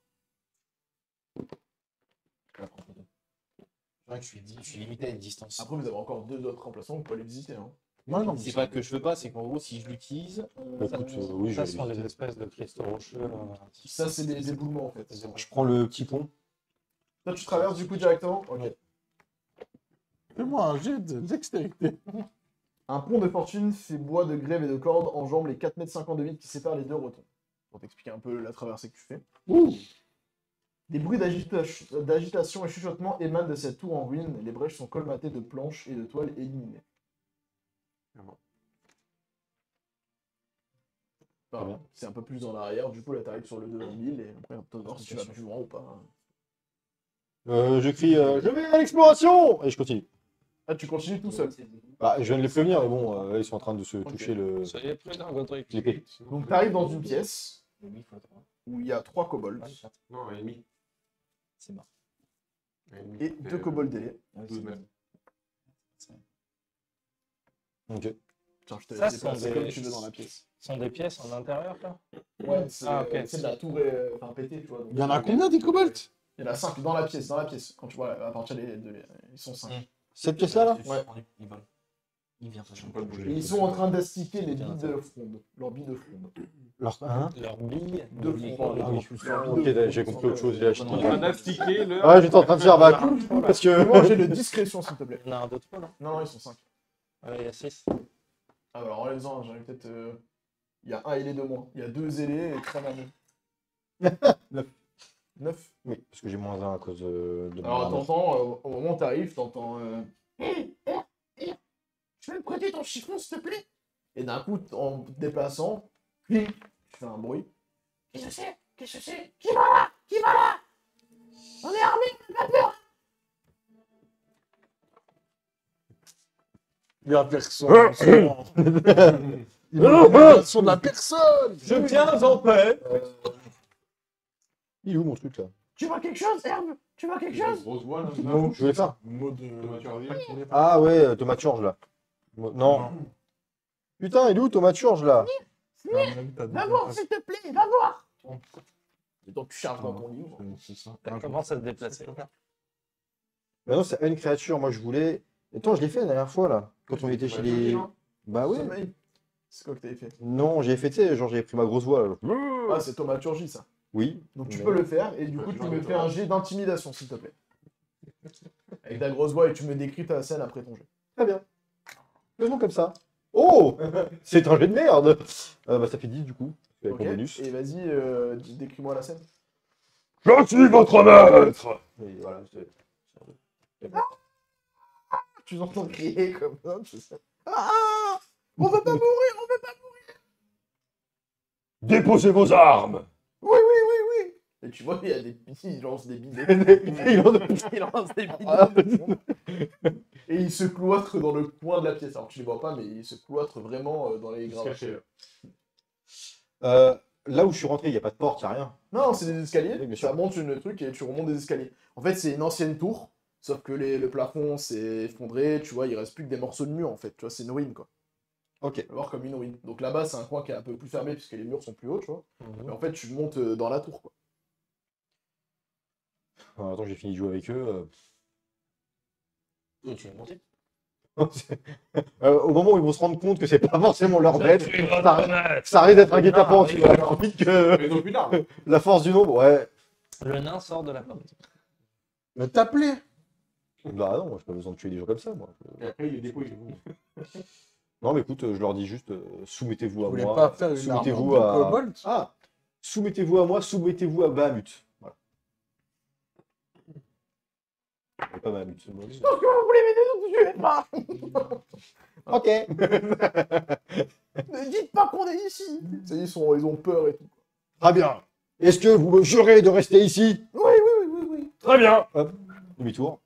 C: Je suis limité à une distance.
A: Après, vous avez encore 2 autres remplaçants, vous pouvez les visiter. Hein.
D: Ouais, non,
C: C'est pas que je veux pas, c'est qu'en gros, si je l'utilise,
B: Écoute, oui, je
G: Ça
B: vais
G: sont les
B: visiter.
G: espèces de cristaux rocheux.
A: Ça, c'est des éboulements en fait.
B: Je prends le petit pont.
A: Là, tu traverses du coup directement. Ok.
D: Fais-moi un jet de dextérité.
A: Un pont de fortune fait bois de grève et de cordes enjambe les 4,50 m de vide qui séparent les 2 rotons. Pour t'expliquer un peu la traversée que tu fais. Des bruits d'agitation et chuchotement émanent de cette tour en ruine. Les brèches sont colmatées de planches et de toiles éliminées. Enfin,
B: bien.
A: c'est un peu plus dans l'arrière, du coup là t'arrives sur le devant de l'île et après on peut voir si tu vas plus loin ou pas.
B: Je crie je vais à l'exploration et je continue.
A: Ah, tu continues tout seul.
B: Bah, je viens de les prévenir, mais bon, ils sont en train de se toucher le
G: Soyez prudents, Godric.
B: l'épée.
A: Donc t'arrives dans une pièce où il y a 3 kobolds
E: Non, un ennemi.
F: C'est mort.
E: Un ennemi.
A: et 2 kobolds ailés.
E: Douze même.
B: Ok.
A: Tiens, je te
G: Ça,
A: laisse
G: sont
A: déplacer
G: des-
A: comme tu veux dans la pièce.
G: Ce sont des pièces en intérieur, là.
A: Ouais, c'est
G: Ah, ok.
A: c'est de la tour enfin, pétée, tu vois. donc-
D: Il y en a combien des kobolds?
A: Il y en a 5 dans la pièce, Quand tu vois, à partir ils sont 5.
B: Cette pièce-là, là
A: Ouais.
F: Il vole. Il vient.
E: Je peux pas le bouger.
A: Et ils sont en train d'astiquer les billes de fronde. Leurs billes de fronde.
B: Alors, hein
G: Leurs billes
A: De fronde.
B: Ah oui.
A: Leurs billes
B: Ok,
A: de fronde.
B: j'ai compris autre chose, j'ai acheté.
E: On va d'astiquer le.
B: Ah, j'étais en train de faire, bah, cool, parce que.
A: Fais-moi un jet de discrétion, s'il te plaît.
G: Il y en a un de trop, là.
A: Non, ils sont 5.
G: Ouais, il y a 6.
A: Ah, bah alors enlève-en, j'en ai peut-être. Il y a un ailé de moins. Il y a 2 ailés et 3 mamans. 9.
B: Oui, parce que j'ai moins 1 à cause de
A: Alors
B: mon
A: t'entends, au moment où t'arrives, t'entends. Tu peux me prêter ton chiffon, s'il te plaît? Et d'un coup, en te déplaçant, tu fais un bruit. Qu'est-ce que c'est? Qu'est-ce que c'est? Qui va là? Qui va là? On est armés, on n'a pas peur!
D: Il y a personne. Il y a son de la personne.
G: Je tiens en paix.
B: Il est où mon truc là?
A: Tu vois quelque chose, Herbe? Tu vois quelque chose?
E: Grosse voix là.
B: Non, je voulais faire.
D: Mode.
B: Ah ouais, tomate Turge là. Non. Putain, il est où tomate Turge là?
A: Va voir, s'il te plaît, va voir! Et donc tu charges dans ton livre.
D: C'est ça.
G: Elle commence à se déplacer.
B: Bah non, c'est une créature, moi je voulais. Attends, je l'ai fait la dernière fois là. Quand on était chez les. Bah ouais.
A: Sommeil. C'est quoi que t'avais fait?
B: Non, j'ai fait, tu sais, genre j'avais pris ma grosse voix là.
A: Ah, c'est thaumaturgie, ça.
B: Oui.
A: Donc tu
B: mais-
A: peux le faire, et du coup tu me fais un jet d'intimidation, s'il te plaît. Avec ta grosse voix, et tu me décris ta scène après ton jet.
B: Très bien. Faisons comme ça. Oh c'est un jet de merde. Bah ça fait 10 du coup. Avec
A: Ok.
B: mon bonus.
A: Et vas-y, décris-moi la scène.
B: Je suis votre maître. Et voilà,
A: Tu entends crier comme ça, tu sais. Ah! On veut pas mourir, on veut pas mourir!
B: Déposez vos armes.
A: Oui, oui, oui, oui! Et tu vois, il y a des petits, ils lancent des billes de
B: Il en a-
A: ils lancent des billes de fond. Et ils se cloîtrent dans le coin de la pièce. Alors tu les vois pas, mais ils se cloîtrent vraiment dans les graves.
B: Là où je suis rentré, il n'y a pas de porte, il n'y a rien.
A: Non, c'est des escaliers,
B: Oui, bien sûr.
A: ça monte une truc et tu remontes des escaliers. En fait, c'est une ancienne tour, sauf que le plafond s'est effondré, tu vois, il reste plus que des morceaux de mur en fait, tu vois, c'est une ruine quoi.
B: Ok.
A: Tu vas voir comme une ruine. Donc là-bas, c'est un coin qui est un peu plus fermé puisque les murs sont plus hauts, tu vois. Mais en fait, tu montes dans la tour quoi.
B: Attends, j'ai fini de jouer avec eux.
F: Tu es monté.
B: Au moment où ils vont se rendre compte que c'est pas forcément leur maître,
G: Tu vas reconnaître.
B: ça risque d'être un guet-apens,
G: Non,
B: tu
G: oui.
B: vois. J'ai envie que
E: Mais ils ont plus d'armes.
B: la force du nombre, ouais.
G: Le nain sort de la porte.
D: Mais t'appelais.
B: Bah non, moi j'ai pas besoin de tuer des gens comme ça, moi.
E: Et après, il les dépouille.
B: Non, mais écoute, je leur dis juste, soumettez-vous
D: Vous
B: à
D: voulez
B: moi.
D: pas faire une
B: soumettez-vous
D: arme
B: à...
D: de kobold?
B: Ah, soumettez-vous à moi, soumettez-vous à Bahamut. Voilà. Pas Bahamut, c'est bon.
A: Donc vous voulez m'aider, donc je vais pas.
B: Ok.
A: Ne dites pas qu'on est ici. Tu sais, ils ont peur et tout.
B: Très bien. Est-ce que vous me jurez de rester ici?
A: Oui, oui, oui, oui, oui.
B: Très bien. Hop, demi-tour.